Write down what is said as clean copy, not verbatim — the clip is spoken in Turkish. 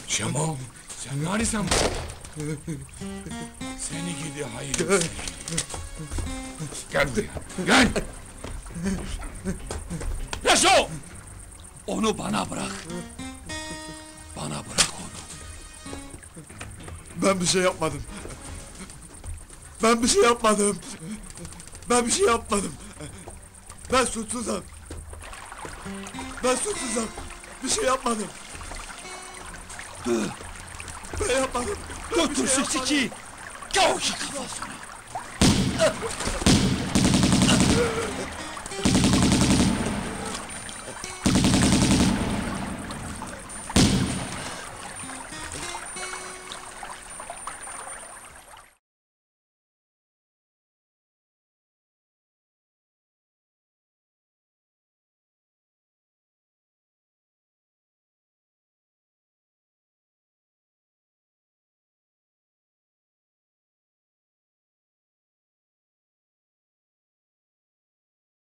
Şamo, sen ne arıyorsun? Seni gidi hayır seni. Gel buraya, gel! Yaşo! Onu bana bırak. Bana bırak onu. Ben bir şey yapmadım. Ben bir şey yapmadım. Ben bir şey yapmadım. Ben suçsuzum. Ben suçsuzum. Bir şey yapmadım. Ben yapmadım. Götür şu sikiyi! Gavşi kafasına!